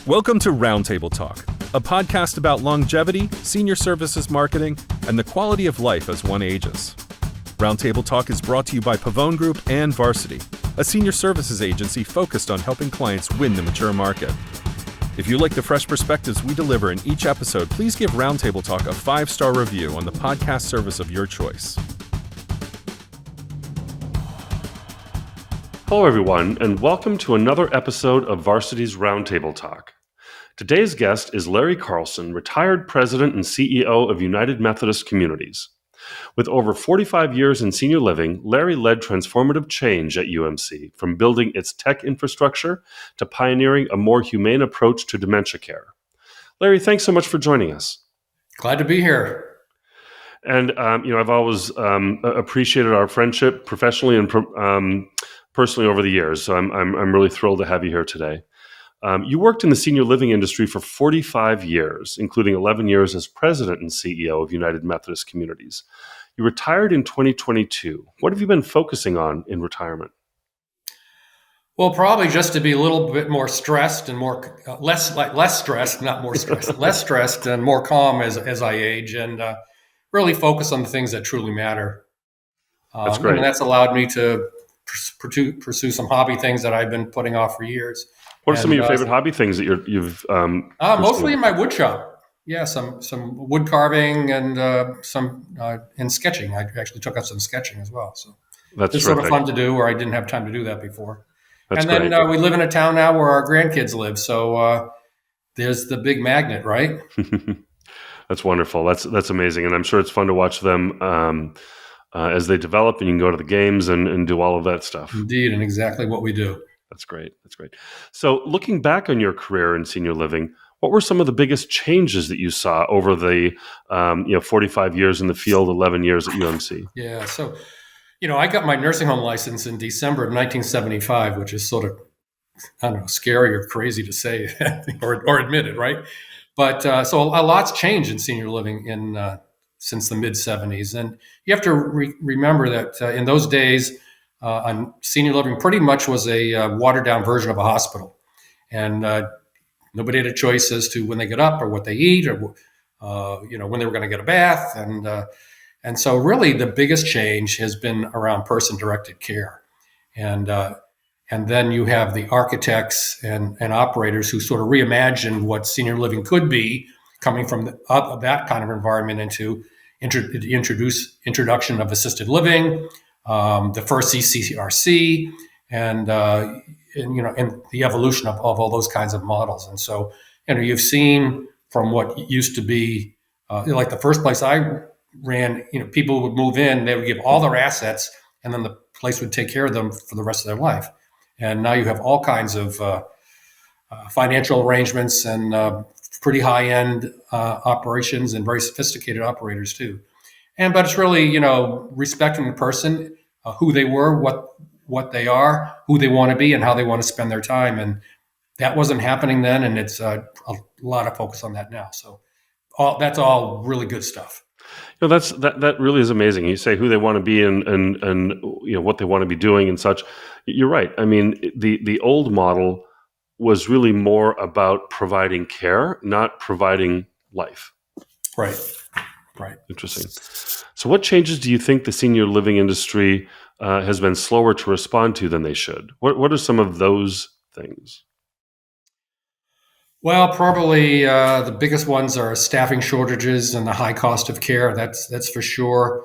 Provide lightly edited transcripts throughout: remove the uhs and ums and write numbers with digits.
Welcome to Roundtable Talk, a podcast about longevity, senior services marketing, and the quality of life as one ages. Roundtable Talk is brought to you by Pavone Group and Varsity, a senior services agency focused on helping clients win the mature market. If you like the fresh perspectives we deliver in each episode, please give Roundtable Talk a 5-star review on the podcast service of your choice. Hello, everyone, and welcome to another episode of Varsity's Roundtable Talk. Today's guest is Larry Carlson, retired president and CEO of United Methodist Communities. With over 45 years in senior living, Larry led transformative change at UMC, from building its tech infrastructure to pioneering a more humane approach to dementia care. Larry, thanks so much for joining us. Glad to be here. And, I've always appreciated our friendship professionally and personally over the years. So I'm really thrilled to have you here today. You worked in the senior living industry for 45 years, including 11 years as president and CEO of United Methodist Communities. You retired in 2022. What have you been focusing on in retirement? Well, probably just to be a little bit more stressed and less stressed, not more stressed, less stressed and more calm as I age, and really focus on the things that truly matter. That's great. And that's allowed me to pursue some hobby things that I've been putting off for years. What are some of your favorite hobby things that you've mostly in my wood shop. Yeah, some wood carving and some in sketching. I actually took up some sketching as well. So that's it's sort of fun to do, where I didn't have time to do that before. That's and then great. We live in a town now where our grandkids live. So there's the big magnet, right? That's wonderful. That's amazing. And I'm sure it's fun to watch them as they develop, and you can go to the games and do all of that stuff. Indeed, and exactly what we do. That's great. So looking back on your career in senior living, what were some of the biggest changes that you saw over the 45 years in the field, 11 years at UMC? Yeah. So, I got my nursing home license in December of 1975, which is sort of, I don't know, scary or crazy to say or admit it, right? But so a lot's changed in senior living since the mid 70s. And you have to remember that in those days, senior living pretty much was a watered down version of a hospital. And nobody had a choice as to when they get up or what they eat or, when they were going to get a bath. And so really the biggest change has been around person-directed care. And then you have the architects and operators who sort of reimagined what senior living could be, coming from that kind of environment into introduction of assisted living, the first CCRC, and the evolution of all those kinds of models. And so, you've seen from what used to be like the first place I ran, people would move in, they would give all their assets, and then the place would take care of them for the rest of their life. And now you have all kinds of financial arrangements and pretty high-end operations and very sophisticated operators too. But it's really, respecting the person, who they were, what they are, who they want to be, and how they want to spend their time. And that wasn't happening then, and it's a lot of focus on that now. So that's all really good stuff. That really is amazing. You say who they want to be and what they want to be doing and such. You're right. I mean, the old model was really more about providing care, not providing life. Right. Interesting. So what changes do you think the senior living industry has been slower to respond to than they should? What are some of those things? Well, probably the biggest ones are staffing shortages and the high cost of care. That's for sure.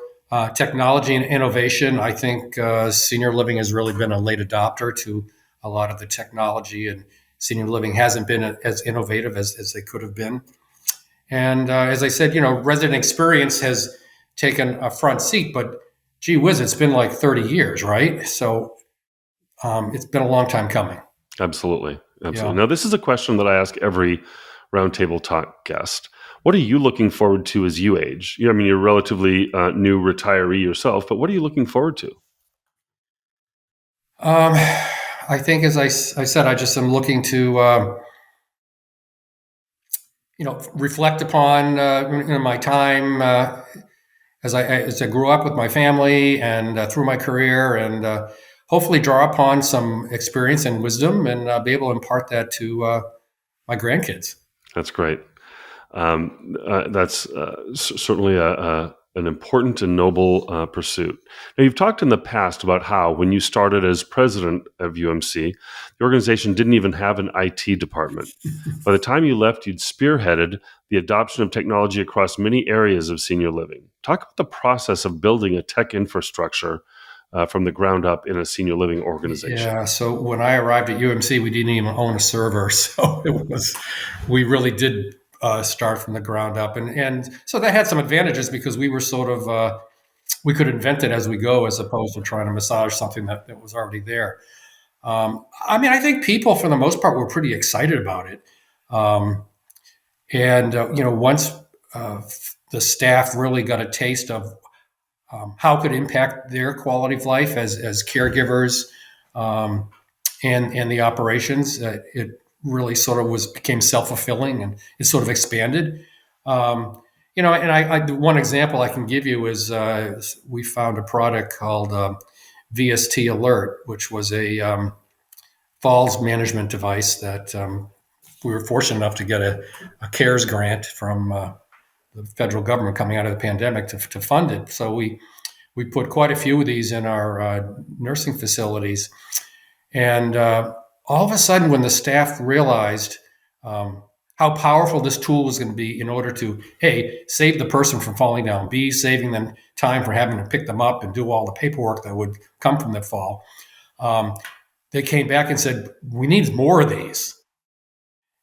Technology and innovation. I think senior living has really been a late adopter to a lot of the technology, and senior living hasn't been as innovative as they could have been. And as I said, resident experience has taken a front seat, but gee whiz, it's been like 30 years, right? So it's been a long time coming. Absolutely. Yeah. Now, this is a question that I ask every Roundtable Talk guest. What are you looking forward to as you age? You're a relatively new retiree yourself, but what are you looking forward to? I think, as I said, I just am looking to reflect upon my time as I grew up with my family and through my career, and hopefully draw upon some experience and wisdom and be able to impart that to my grandkids. That's great. That's certainly an important and noble pursuit. Now, you've talked in the past about how when you started as president of UMC, the organization didn't even have an IT department. By the time you left, you'd spearheaded the adoption of technology across many areas of senior living. Talk about the process of building a tech infrastructure from the ground up in a senior living organization. Yeah. So when I arrived at UMC, we didn't even own a server. So we really did start from the ground up. And so that had some advantages because we were sort of, we could invent it as we go as opposed to trying to massage something that was already there. I think people, for the most part, were pretty excited about it. Once the staff really got a taste of how it could impact their quality of life as caregivers and the operations, it really sort of became self-fulfilling, and it sort of expanded. The one example I can give you is we found a product called VST Alert, which was a falls management device that we were fortunate enough to get a CARES grant from the federal government coming out of the pandemic to fund it. So we put quite a few of these in our nursing facilities. And all of a sudden, when the staff realized how powerful this tool was going to be in order to, A, save the person from falling down, B, saving them time for having to pick them up and do all the paperwork that would come from the fall, they came back and said, we need more of these.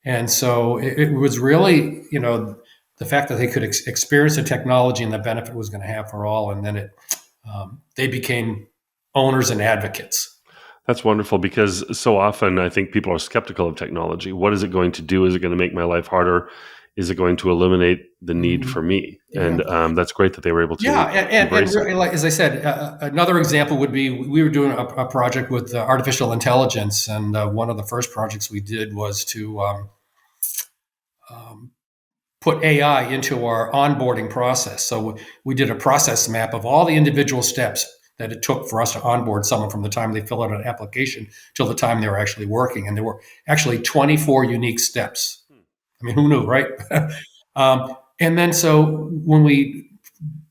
And so it was really, the fact that they could experience the technology and the benefit it was going to have for all. And then they became owners and advocates. That's wonderful, because so often I think people are skeptical of technology. What is it going to do? Is it going to make my life harder? Is it going to eliminate the need for me? Yeah. And that's great that they were able to embrace it. And as I said, another example would be we were doing a project with artificial intelligence, and one of the first projects we did was to put AI into our onboarding process. So we did a process map of all the individual steps that it took for us to onboard someone from the time they fill out an application till the time they were actually working. And there were actually 24 unique steps. I mean, who knew, right? And then so when we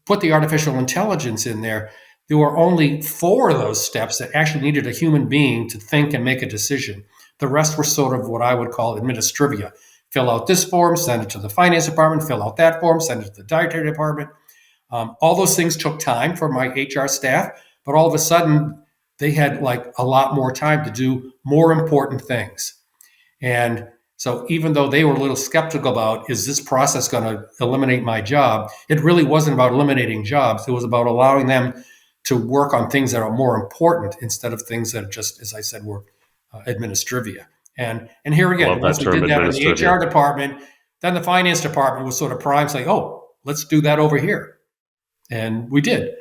put the artificial intelligence in there were only 4 of those steps that actually needed a human being to think and make a decision. The rest were sort of what I would call administrivia. Fill out this form, send it to the finance department, fill out that form, send it to the dietary department. All those things took time for my HR staff, but all of a sudden they had like a lot more time to do more important things. And so even though they were a little skeptical about, is this process going to eliminate my job? It really wasn't about eliminating jobs. It was about allowing them to work on things that are more important instead of things that just, as I said, were administrivia. And here again, once we did that in the HR department, then the finance department was sort of primed, saying, oh, let's do that over here. And we did.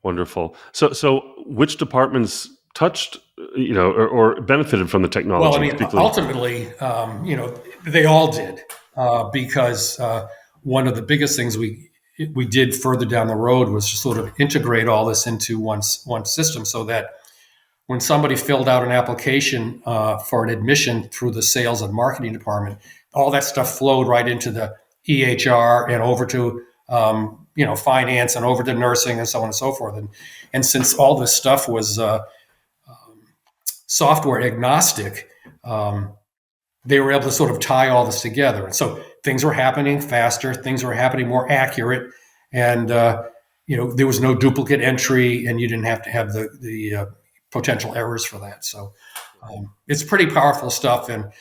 Wonderful. So which departments touched, or benefited from the technology? Well, I mean, ultimately, they all did, because one of the biggest things we did further down the road was to sort of integrate all this into one system, so that when somebody filled out an application for an admission through the sales and marketing department, all that stuff flowed right into the EHR and over to finance and over to nursing and so on and so forth. And since all this stuff was software agnostic, they were able to sort of tie all this together. And so things were happening faster, things were happening more accurate, and there was no duplicate entry, and you didn't have to have the potential errors for that. So it's pretty powerful stuff. And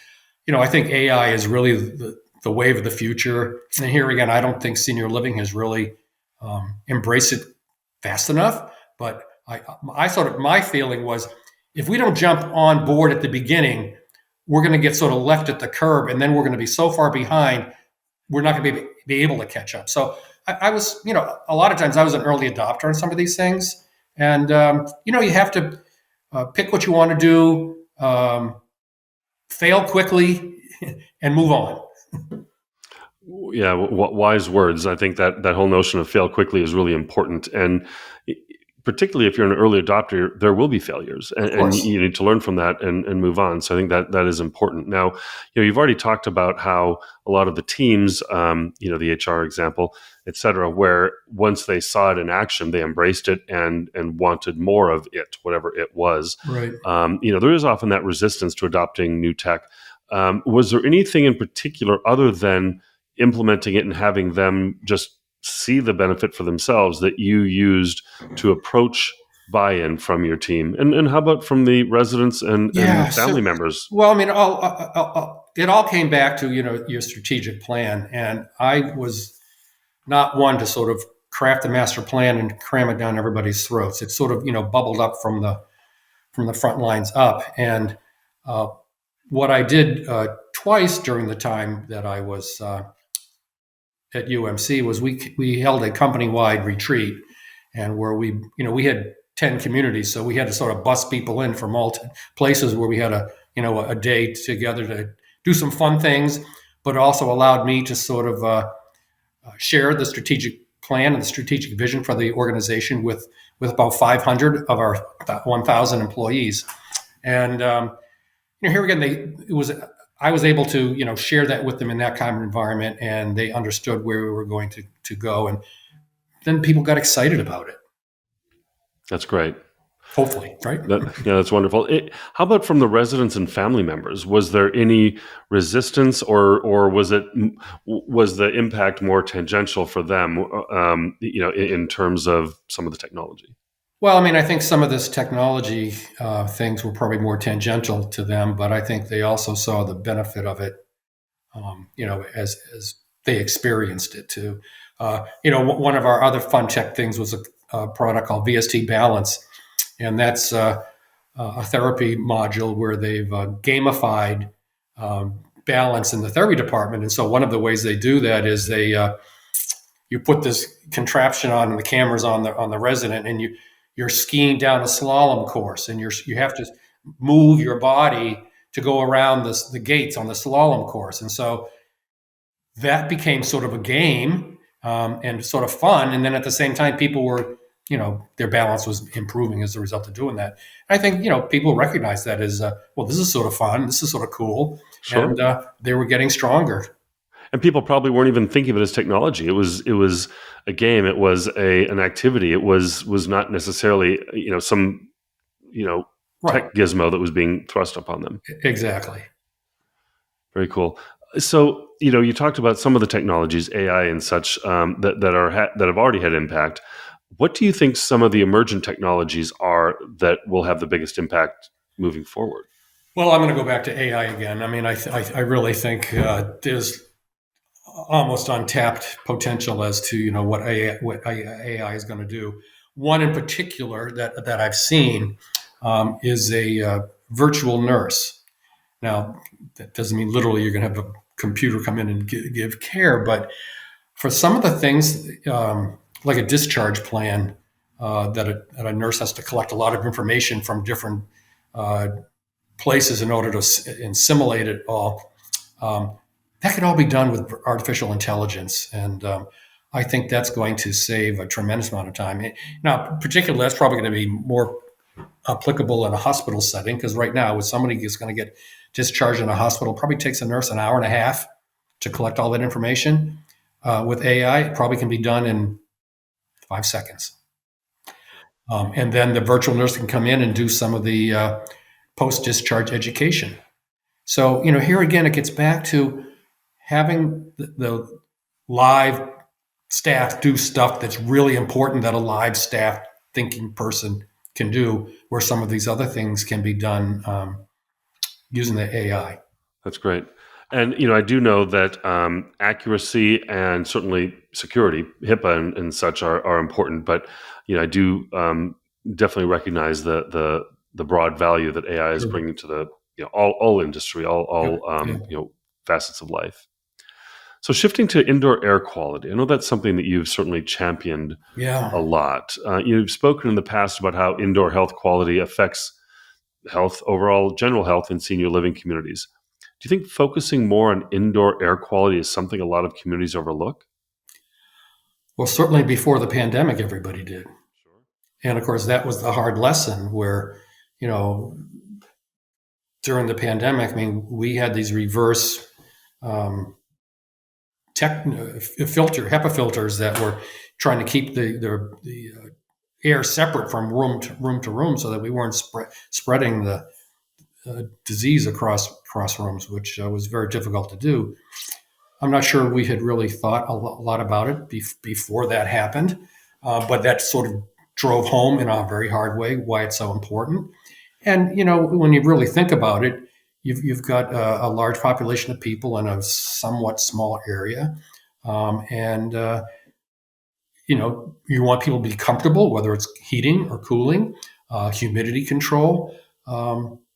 I think AI is really the wave of the future. And here again, I don't think senior living has really embraced it fast enough. But my feeling was, if we don't jump on board at the beginning, we're going to get sort of left at the curb, and then we're going to be so far behind, we're not going to be able to catch up. So I was, a lot of times I was an early adopter on some of these things. And, you have to pick what you want to do, fail quickly, and move on. Yeah, wise words. I think that whole notion of fail quickly is really important. And particularly if you're an early adopter, there will be failures, Of and course. you need to learn from that and move on. So I think that is important. Now, you've already talked about how a lot of the teams, the HR example, et cetera, where once they saw it in action, they embraced it and wanted more of it, whatever it was. Right. There is often that resistance to adopting new tech. Was there anything in particular other than implementing it and having them just see the benefit for themselves that you used to approach buy-in from your team? And how about from the residents and Yeah. family members? Well, I mean, it all came back to, your strategic plan. And I was not one to sort of craft a master plan and cram it down everybody's throats. It sort of, bubbled up from the front lines up. And uh, what I did twice during the time that I was at UMC was we held a company-wide retreat, and where we had 10 communities, so we had to sort of bus people in from all places where we had a day together to do some fun things, but it also allowed me to sort of share the strategic plan and the strategic vision for the organization with about 500 of our 1,000 employees. And here again, I was able to share that with them in that kind of environment, and they understood where we were going to go, and then people got excited about it. That's great. Hopefully, right? That's wonderful. How about from the residents and family members? Was there any resistance, or was the impact more tangential for them? In terms of some of the technology. Well, I mean, I think some of this technology things were probably more tangential to them, but I think they also saw the benefit of it, as they experienced it too. One of our other fun tech things was a product called VST Balance, and that's a therapy module where they've gamified balance in the therapy department. And so one of the ways they do that is you put this contraption on, and the camera's on the resident, and you're skiing down a slalom course, and you have to move your body to go around the gates on the slalom course. And so that became sort of a game and sort of fun. And then at the same time, people were, their balance was improving as a result of doing that. I think, people recognize that as, well, this is sort of fun. This is sort of cool. Sure. And they were getting stronger. And people probably weren't even thinking of it as technology. It was a game. It was an activity. It was not necessarily some tech gizmo that was being thrust upon them. Exactly. Very cool. So you talked about some of the technologies, AI and such, that have already had impact. What do you think some of the emergent technologies are that will have the biggest impact moving forward? Well, I'm going to go back to AI again. I mean, I really think there's almost untapped potential as to what AI is going to do. One in particular that I've seen is a virtual nurse. Now, that doesn't mean literally you're going to have a computer come in and give care, but for some of the things like a discharge plan that a nurse has to collect a lot of information from different places in order to simulate it all. That could all be done with artificial intelligence, and I think that's going to save a tremendous amount of time. Now, particularly, that's probably going to be more applicable in a hospital setting, because right now, with somebody who's going to get discharged in a hospital, it probably takes a nurse an hour and a half to collect all that information. With AI, it probably can be done in 5 seconds. And then the virtual nurse can come in and do some of the post-discharge education. So, here again, it gets back to having the live staff do stuff that's really important that a live staff thinking person can do, where some of these other things can be done using the AI. That's great. And, I do know that accuracy and certainly security, HIPAA and such are important, but, I do definitely recognize the broad value that AI is bringing to the, all industry, all facets of life. So shifting to indoor air quality, I know that's something that you've certainly championed a lot. You've spoken in the past about how indoor health quality affects health, overall general health in senior living communities. Do you think focusing more on indoor air quality is something a lot of communities overlook? Well, certainly before the pandemic, everybody did. Sure. And of course, that was the hard lesson where, you know, during the pandemic, I mean, we had these reverse HEPA filters that were trying to keep the air separate from room to room, so that we weren't spreading the disease across rooms, which was very difficult to do. I'm not sure we had really thought a lot about it before that happened, but that sort of drove home in a very hard way why it's so important. And you know, when you really think about it, you've got a large population of people in a somewhat small area, and you know, you want people to be comfortable, whether it's heating or cooling, humidity control.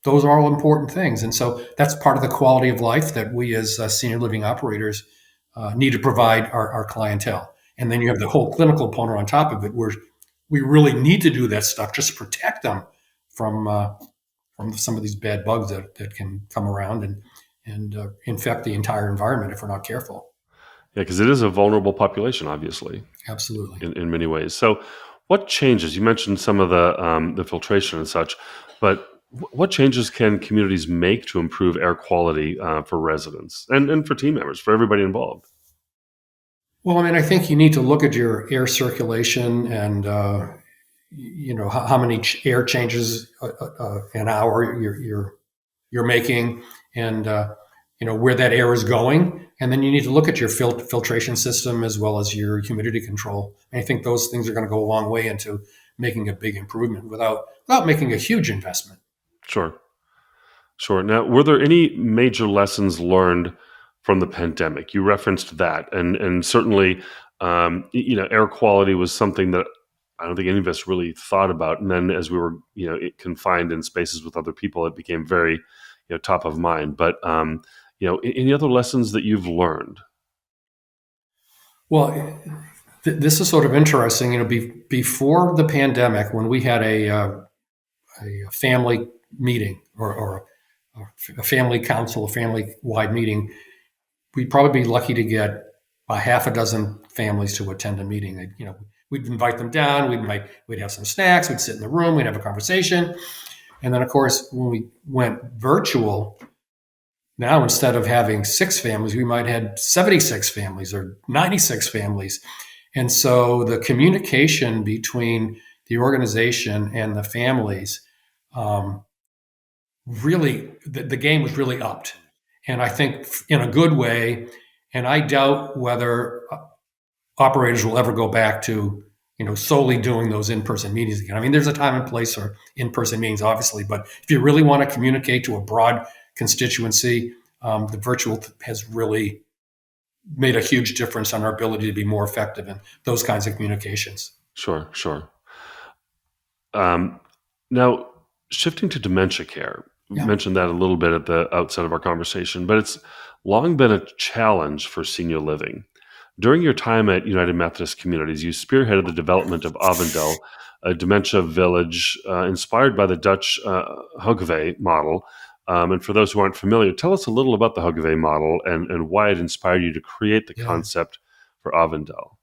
Those are all important things, and so that's part of the quality of life that we as senior living operators need to provide our clientele. And then you have the whole clinical component on top of it, where we really need to do that stuff just to protect them from some of these bad bugs that can come around and infect the entire environment if we're not careful. Yeah, because it is a vulnerable population, obviously. Absolutely. In many ways. So, what changes? You mentioned some of the filtration and such, but what changes can communities make to improve air quality for residents and for team members, for everybody involved? Well, I mean, I think you need to look at your air circulation and you know how many air changes an hour you're making, and you know where that air is going, and then you need to look at your filtration system as well as your humidity control. And I think those things are going to go a long way into making a big improvement without making a huge investment. Sure. Now, were there any major lessons learned from the pandemic? You referenced that, and certainly, you know, air quality was something that I don't think any of us really thought about. And then, as we were, you know, confined in spaces with other people, it became very, you know, top of mind. But you know, any other lessons that you've learned? Well, this is sort of interesting. You know, before the pandemic, when we had a family meeting or a family council, a family-wide meeting, we'd probably be lucky to get a half a dozen families to attend a meeting. You know, we'd invite them down. We'd have some snacks. We'd sit in the room. We'd have a conversation. And then, of course, when we went virtual, now instead of having 6 families, we might have 76 families or 96 families. And so the communication between the organization and the families, really, the game was really upped. And I think in a good way. And I doubt whether operators will ever go back to, you know, solely doing those in-person meetings again. I mean, there's a time and place for in-person meetings, obviously, but if you really want to communicate to a broad constituency, the virtual has really made a huge difference on our ability to be more effective in those kinds of communications. Sure. Now, shifting to dementia care, you mentioned that a little bit at the outset of our conversation, but it's long been a challenge for senior living. During your time at United Methodist Communities, you spearheaded the development of Avondel, a dementia village inspired by the Dutch Hogeveen model. And for those who aren't familiar, tell us a little about the Hogeveen model and why it inspired you to create the concept for Avondel.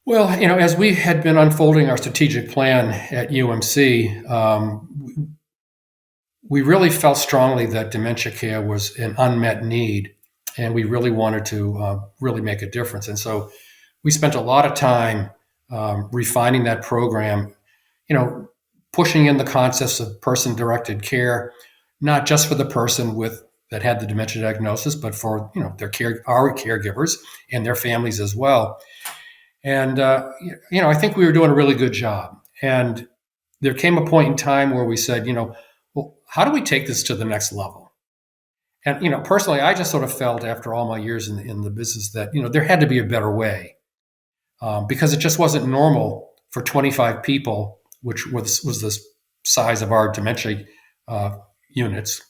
Well, you know, as we had been unfolding our strategic plan at UMC, we really felt strongly that dementia care was an unmet need, and we really wanted to really make a difference. And so we spent a lot of time refining that program, you know, pushing in the concepts of person-directed care, not just for the person that had the dementia diagnosis, but for, you know, our caregivers and their families as well. And, you know, I think we were doing a really good job. And there came a point in time where we said, you know, well, how do we take this to the next level? And, you know, personally, I just sort of felt after all my years in the business that, you know, there had to be a better way, because it just wasn't normal for 25 people, which was the size of our dementia units,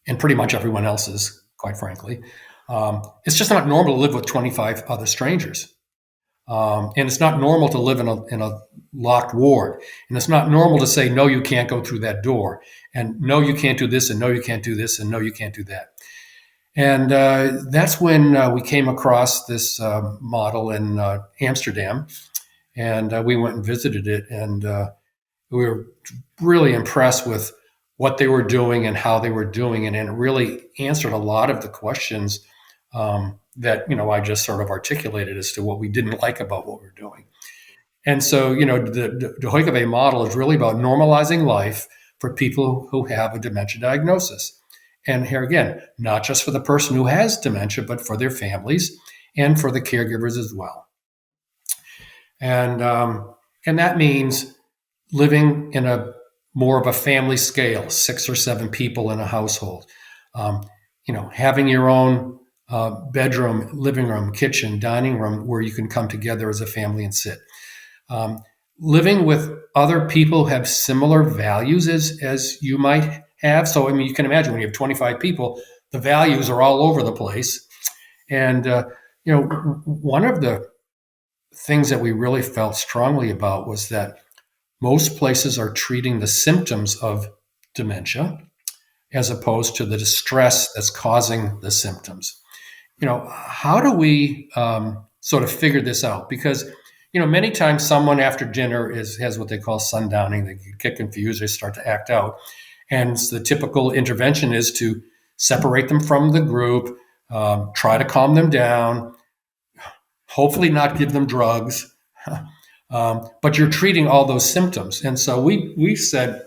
and pretty much everyone else's, quite frankly. It's just not normal to live with 25 other strangers. And it's not normal to live in a locked ward. And it's not normal to say, no, you can't go through that door. And no, you can't do this. And no, you can't do this. And no, you can't do that. And that's when we came across this model in Amsterdam. and we went and visited it, and we were really impressed with what they were doing and how they were doing it, and it really answered a lot of the questions that I just sort of articulated as to what we didn't like about what we're doing. And so, the Hoikave model is really about normalizing life for people who have a dementia diagnosis. And here again, not just for the person who has dementia, but for their families and for the caregivers as well. And that means living in a more of a family scale, 6 or 7 people in a household. Having your own bedroom, living room, kitchen, dining room where you can come together as a family and sit. Living with other people who have similar values as you might have. So, you can imagine when you have 25 people, the values are all over the place. And, one of the things that we really felt strongly about was that most places are treating the symptoms of dementia as opposed to the distress that's causing the symptoms. How do we sort of figure this out? Because many times someone after dinner has what they call sundowning. They get confused, they start to act out. And the typical intervention is to separate them from the group, try to calm them down, hopefully not give them drugs. But you're treating all those symptoms. And so we said,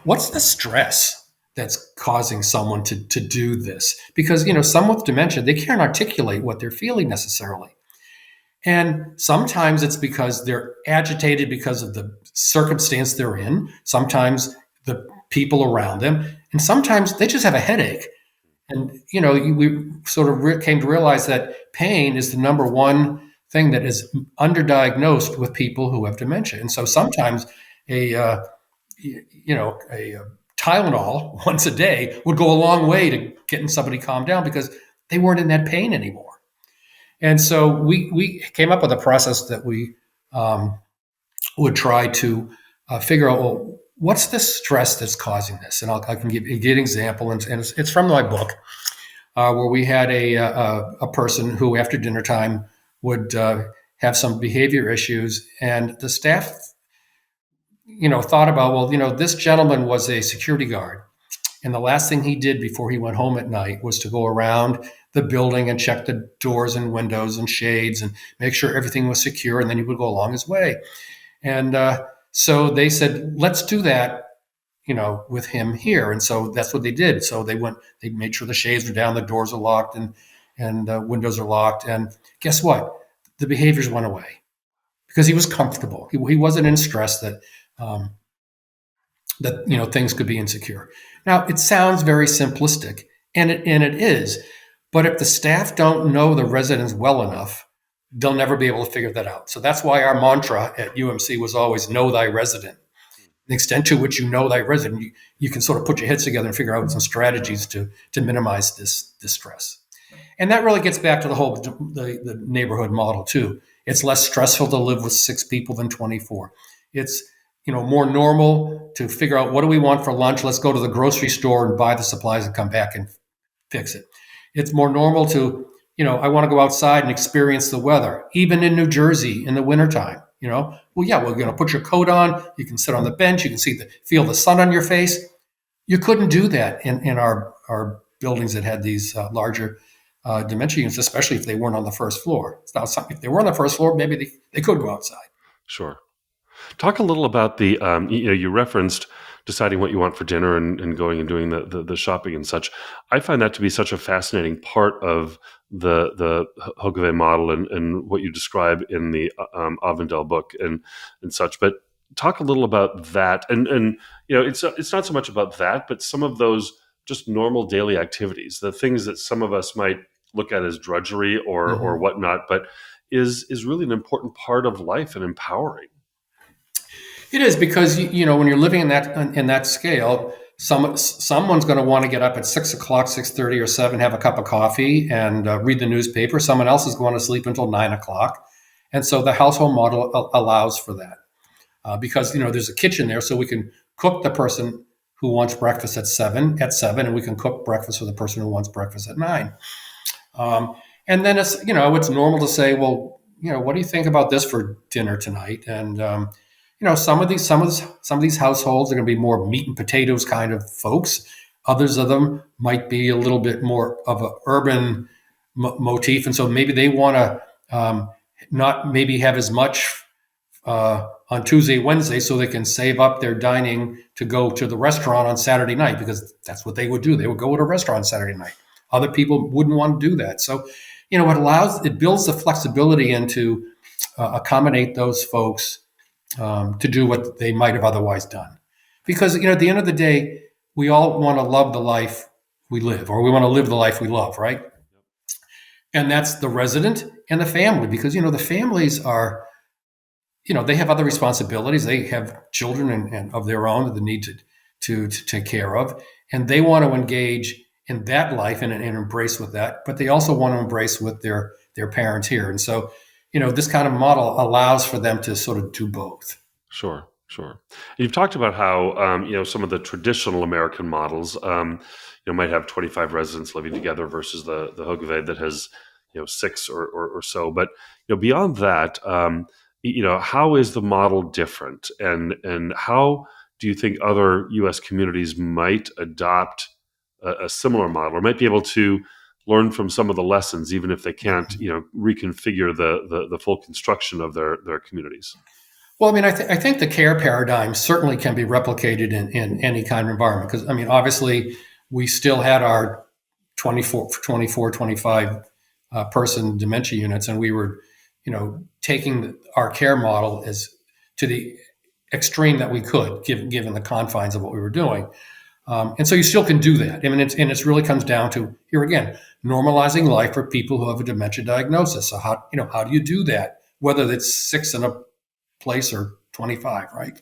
what's the stress that's causing someone to do this? Because, some with dementia, they can't articulate what they're feeling necessarily. And sometimes it's because they're agitated because of the circumstance they're in, sometimes the people around them, and sometimes they just have a headache. And, we sort of came to realize that pain is the number one thing that is underdiagnosed with people who have dementia. And so sometimes a Tylenol once a day would go a long way to getting somebody calmed down because they weren't in that pain anymore. And so we came up with a process that we would try to figure out, well, what's the stress that's causing this? And I can give an example, and it's from my book, where we had a person who after dinner time would have some behavior issues, and the staff, thought about, well, this gentleman was a security guard, and the last thing he did before he went home at night was to go around the building and check the doors and windows and shades and make sure everything was secure, and then he would go along his way. And so they said, let's do that, with him here. And so that's what they did. So they made sure the shades were down, the doors are locked, and windows are locked. And guess what? The behaviors went away because he was comfortable. He wasn't in stress that things could be insecure. Now, it sounds very simplistic, and it is. But if the staff don't know the residents well enough, they'll never be able to figure that out. So that's why our mantra at UMC was always know thy resident. The extent to which you know thy resident, you can sort of put your heads together and figure out some strategies to minimize this stress. And that really gets back to the whole the neighborhood model too. It's less stressful to live with 6 people than 24. It's more normal to figure out what do we want for lunch. Let's go to the grocery store and buy the supplies and come back and fix it. It's more normal to, I want to go outside and experience the weather, even in New Jersey in the wintertime. Well, yeah, we're going to put your coat on. You can sit on the bench. You can feel the sun on your face. You couldn't do that in our buildings that had these larger dementia units, especially if they weren't on the first floor. Now, if they were on the first floor, maybe they could go outside. Sure. Talk a little about the, you referenced deciding what you want for dinner and going and doing the shopping and such. I find that to be such a fascinating part of the Hoikave model and what you describe in the Avondale book and such. But talk a little about that. And it's not so much about that, but some of those just normal daily activities, the things that some of us might look at as drudgery or whatnot, but is really an important part of life and empowering. It is, because when you're living in that scale, someone's going to want to get up at 6 o'clock, 6:30 or 7, have a cup of coffee and read the newspaper. Someone else is going to sleep until 9 o'clock, and so the household model allows for that because there's a kitchen there, so we can cook the person who wants breakfast at 7, and we can cook breakfast for the person who wants breakfast at 9. And then it's normal to say, well, what do you think about this for dinner tonight? And some of these households are going to be more meat and potatoes kind of folks. Others of them might be a little bit more of an urban motif, and so maybe they want to not maybe have as much on Tuesday, Wednesday, so they can save up their dining to go to the restaurant on Saturday night, because that's what they would do. They would go to a restaurant on Saturday night. Other people wouldn't want to do that. So, it builds the flexibility and to accommodate those folks to do what they might have otherwise done. Because, at the end of the day, we all want to love the life we live, or we want to live the life we love, right? And that's the resident and the family, because, the families are, they have other responsibilities. They have children and of their own that they need to take care of. And they want to engage in that life and embrace with that, but they also want to embrace with their parents here. And so, this kind of model allows for them to sort of do both. Sure. You've talked about how, some of the traditional American models, might have 25 residents living together versus the Hogevay that has, 6 or so. But, beyond that, how is the model different? And how do you think other U.S. communities might adopt a similar model, or might be able to learn from some of the lessons, even if they can't, reconfigure the full construction of their communities? Well, I think the care paradigm certainly can be replicated in any kind of environment. Because, obviously, we still had our 24, 25 person dementia units, and we were, taking our care model as to the extreme that we could, given the confines of what we were doing. And so you still can do that. It really comes down to, here again, normalizing life for people who have a dementia diagnosis. So how do you do that? Whether it's 6 in a place or 25, right?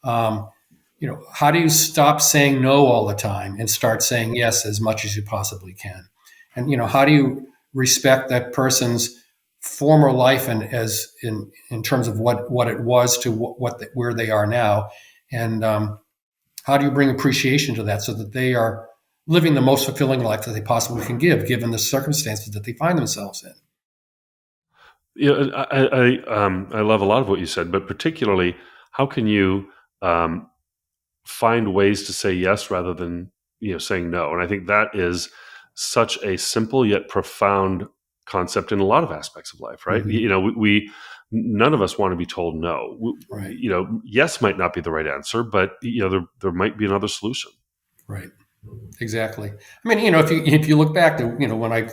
How do you stop saying no all the time and start saying yes as much as you possibly can? And, how do you respect that person's former life and as in terms of what it was to where they are now? And, how do you bring appreciation to that so that they are living the most fulfilling life that they possibly can give, given the circumstances that they find themselves in? I love a lot of what you said, but particularly, how can you find ways to say yes rather than saying no? And I think that is such a simple yet profound concept in a lot of aspects of life, right? Mm-hmm. We none of us want to be told no. Right. Yes might not be the right answer, but there might be another solution. Right. Exactly. If you look back to when I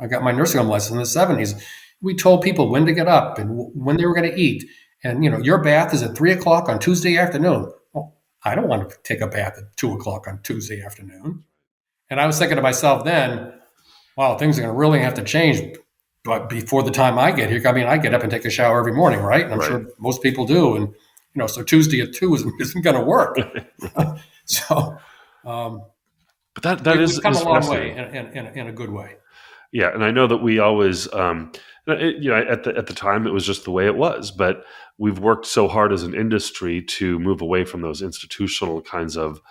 got my nursing home license in the 70s, we told people when to get up and when they were going to eat. And your bath is at 3:00 on Tuesday afternoon. Well, I don't want to take a bath at 2:00 on Tuesday afternoon. And I was thinking to myself then, wow, things are going to really have to change. But before the time I get here, I get up and take a shower every morning, right? And I'm sure most people do. And, so Tuesday at 2 isn't going to work. So, but that is come a long way in a good way. Yeah. And I know that we always, at the time it was just the way it was, but we've worked so hard as an industry to move away from those institutional kinds of,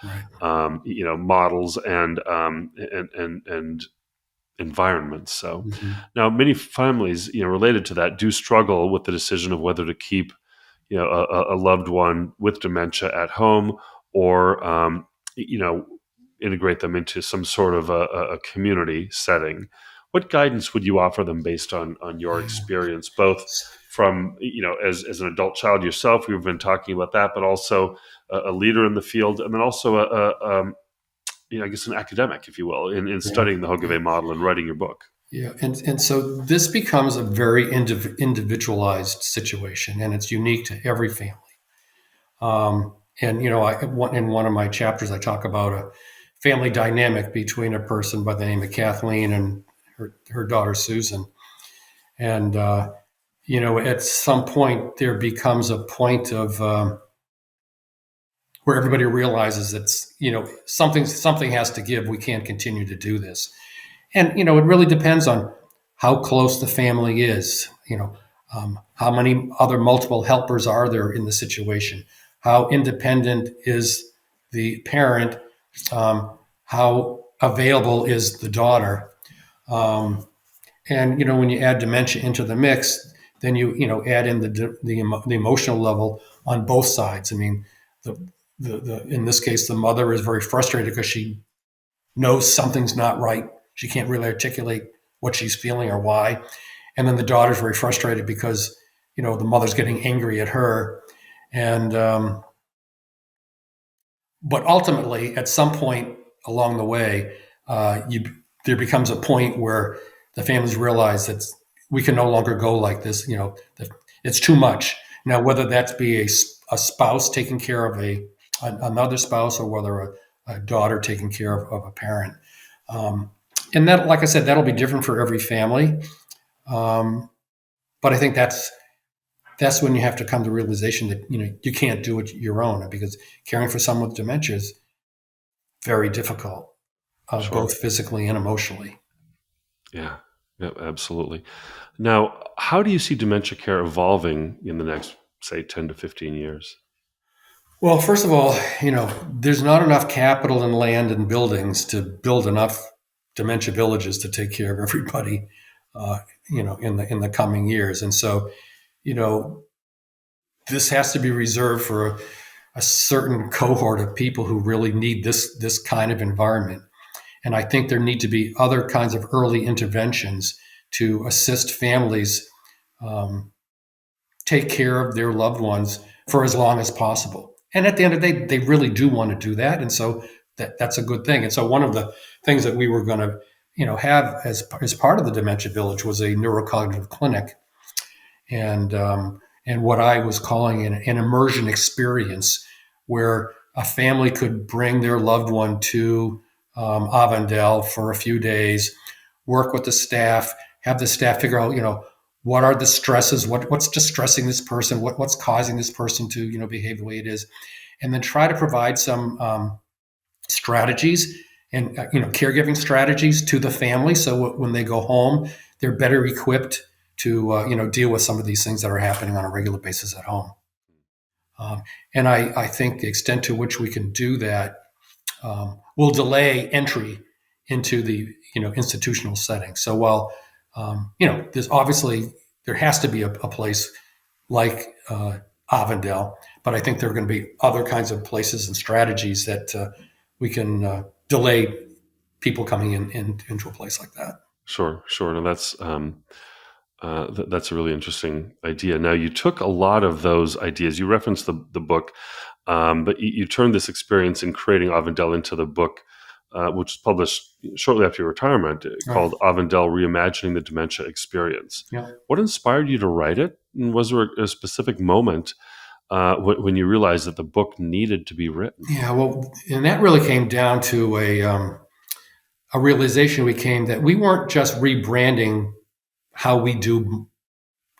models and environments. So now many families, related to that, do struggle with the decision of whether to keep, a loved one with dementia at home or, integrate them into some sort of a community setting. What guidance would you offer them based on your experience, both from, as an adult child yourself, we've been talking about that, but also a leader in the field, and then also I guess an academic, if you will, in studying the Hogevay model and writing your book. Yeah, and so this becomes a very individualized situation, and it's unique to every family. In one of my chapters, I talk about a family dynamic between a person by the name of Kathleen and her daughter Susan, and at some point there becomes a point of where everybody realizes it's, something has to give. We can't continue to do this. And, it really depends on how close the family is, how many other multiple helpers are there in the situation, how independent is the parent, how available is the daughter. And when you add dementia into the mix, then you add in the emotional level on both sides. I mean, the in this case, the mother is very frustrated because she knows something's not right. She can't really articulate what she's feeling or why. And then the daughter's very frustrated because the mother's getting angry at her. And but ultimately, at some point along the way, there becomes a point where the families realize that we can no longer go like this. It's too much. Now, whether that's be a spouse taking care of another spouse, or whether a daughter taking care of a parent, and that, like I said, that'll be different for every family. But I think that's when you have to come to the realization that you can't do it your own, because caring for someone with dementia is very difficult, Sure. both physically and emotionally. Yeah, absolutely. Now, how do you see dementia care evolving in the next, say, 10 to 15 years? Well, first of all, there's not enough capital and land and buildings to build enough dementia villages to take care of everybody, in the coming years. And so, this has to be reserved for a certain cohort of people who really need this kind of environment. And I think there need to be other kinds of early interventions to assist families take care of their loved ones for as long as possible. And at the end of the day, they really do want to do that. And so that's a good thing. And so one of the things that we were going to have as part of the Dementia Village was a neurocognitive clinic. And what I was calling an immersion experience, where a family could bring their loved one to Avondale for a few days, work with the staff, have the staff figure out, what are the stresses, what's distressing this person, what's causing this person to, behave the way it is, and then try to provide some strategies and caregiving strategies to the family, so when they go home, they're better equipped to deal with some of these things that are happening on a regular basis at home. And I think the extent to which we can do that will delay entry into the institutional setting. So while there's obviously there has to be a place like Avondale, but I think there are going to be other kinds of places and strategies that we can delay people coming into a place like that. Sure. No, that's a really interesting idea. Now, you took a lot of those ideas. You referenced the book, but you turned this experience in creating Avondale into the book, which was published shortly after your retirement, called Avondale: Reimagining the Dementia Experience. Yeah. What inspired you to write it? And was there a specific moment when you realized that the book needed to be written? Yeah, well, and that really came down to a realization that we weren't just rebranding how we do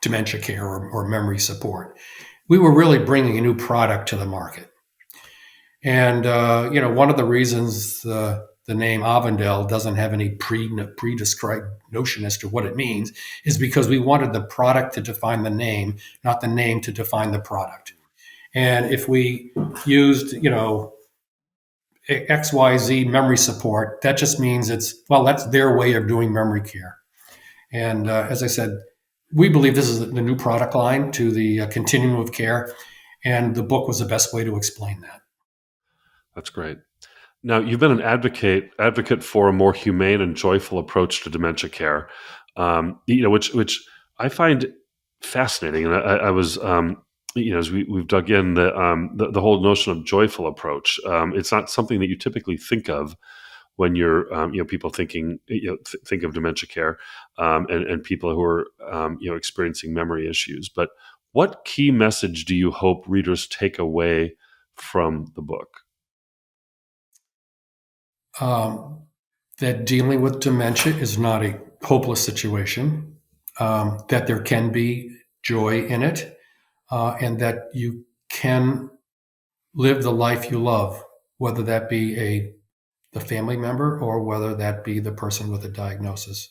dementia care or memory support. We were really bringing a new product to the market. And, one of the reasons the name Avondale doesn't have any pre-described notion as to what it means is because we wanted the product to define the name, not the name to define the product. And if we used, XYZ memory support, that just means that's their way of doing memory care. And as I said, we believe this is the new product line to the continuum of care, and the book was the best way to explain that. That's great. Now, you've been an advocate for a more humane and joyful approach to dementia care, which I find fascinating. And I was, as we've dug in, the whole notion of joyful approach. It's not something that you typically think of when you're, people thinking, think of dementia care, and people who are, experiencing memory issues. But what key message do you hope readers take away from the book? That dealing with dementia is not a hopeless situation, that there can be joy in it, and that you can live the life you love, whether that be the family member or whether that be the person with a diagnosis.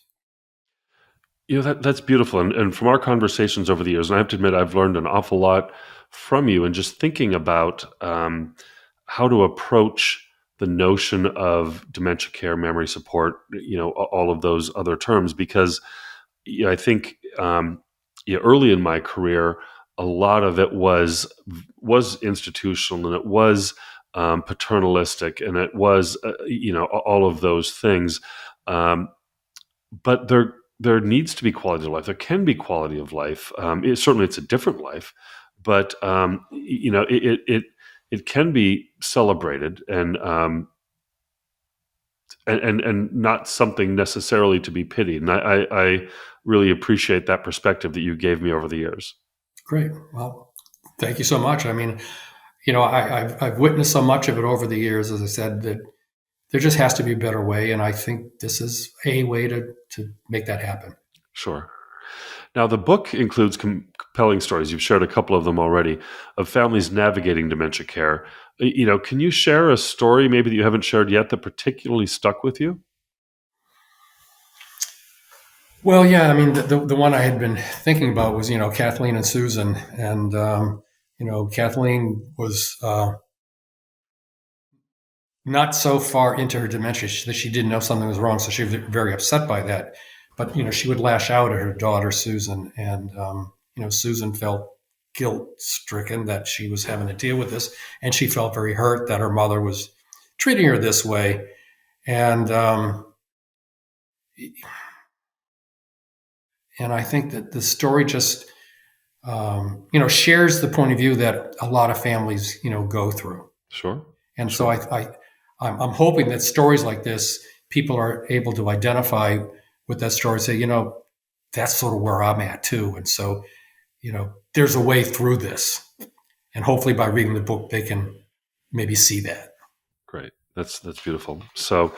That's beautiful. And from our conversations over the years, and I have to admit, I've learned an awful lot from you, and just thinking about how to approach the notion of dementia care, memory support, all of those other terms, because I think early in my career, a lot of it was institutional, and it was paternalistic, and it was all of those things. But there needs to be quality of life. There can be quality of life. Certainly, it's a different life, but it can be celebrated and not something necessarily to be pitied. And I really appreciate that perspective that you gave me over the years. Great. Well, thank you so much. I mean, I've witnessed so much of it over the years, as I said, that there just has to be a better way. And I think this is a way to make that happen. Sure. Now, the book includes compelling stories. You've shared a couple of them already of families navigating dementia care. Can you share a story maybe that you haven't shared yet that particularly stuck with you? Well, yeah, I mean, the one I had been thinking about was, Kathleen and Susan. And, Kathleen was not so far into her dementia that she didn't know something was wrong. So she was very upset by that. But, she would lash out at her daughter, Susan. And, Susan felt guilt-stricken that she was having to deal with this. And she felt very hurt that her mother was treating her this way. And I think that the story just, shares the point of view that a lot of families, go through. Sure. And sure. so I'm hoping that stories like this, people are able to identify with that story, say, that's sort of where I'm at too. And so, there's a way through this. And hopefully by reading the book, they can maybe see that. Great. That's beautiful. So,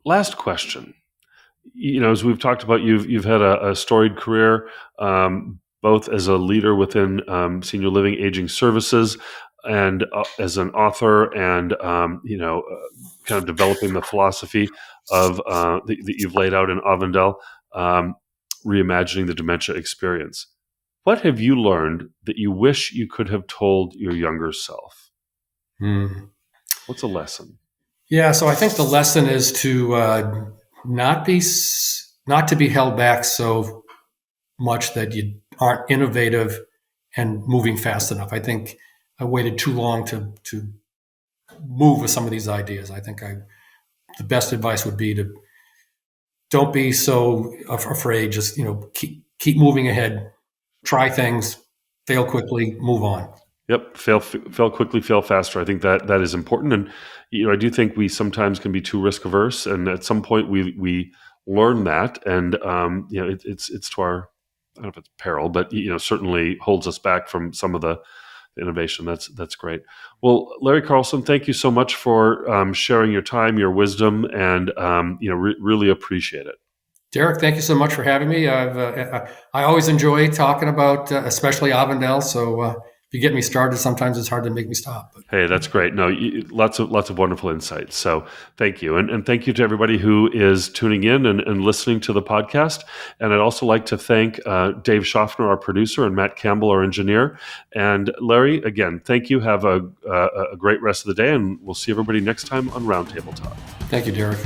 last question. As we've talked about, you've had a storied career, both as a leader within senior living aging services and as an author, and kind of developing the philosophy of that you've laid out in Avondale, reimagining the dementia experience. What have you learned that you wish you could have told your younger self? What's a lesson? Yeah, so I think the lesson is to not to be held back so much that you aren't innovative and moving fast enough. I think I waited too long to move with some of these ideas. I think the best advice would be to don't be so afraid. Just keep moving ahead, try things, fail quickly, move on. Yep, fail quickly, fail faster. I think that is important, and I do think we sometimes can be too risk averse, and at some point we learn that, and it's to our, I don't know if it's peril, but certainly holds us back from some of the innovation. That's great. Well, Larry Carlson, thank you so much for sharing your time, your wisdom, and really appreciate it. Derek, thank you so much for having me. I always enjoy talking about, especially Avondale. So if you get me started, sometimes it's hard to make me stop. But. Hey, that's great. No, lots of wonderful insights. So thank you. And thank you to everybody who is tuning in and listening to the podcast. And I'd also like to thank Dave Schaffner, our producer, and Matt Campbell, our engineer. And Larry, again, thank you. Have a great rest of the day. And we'll see everybody next time on Roundtable Talk. Thank you, Derek.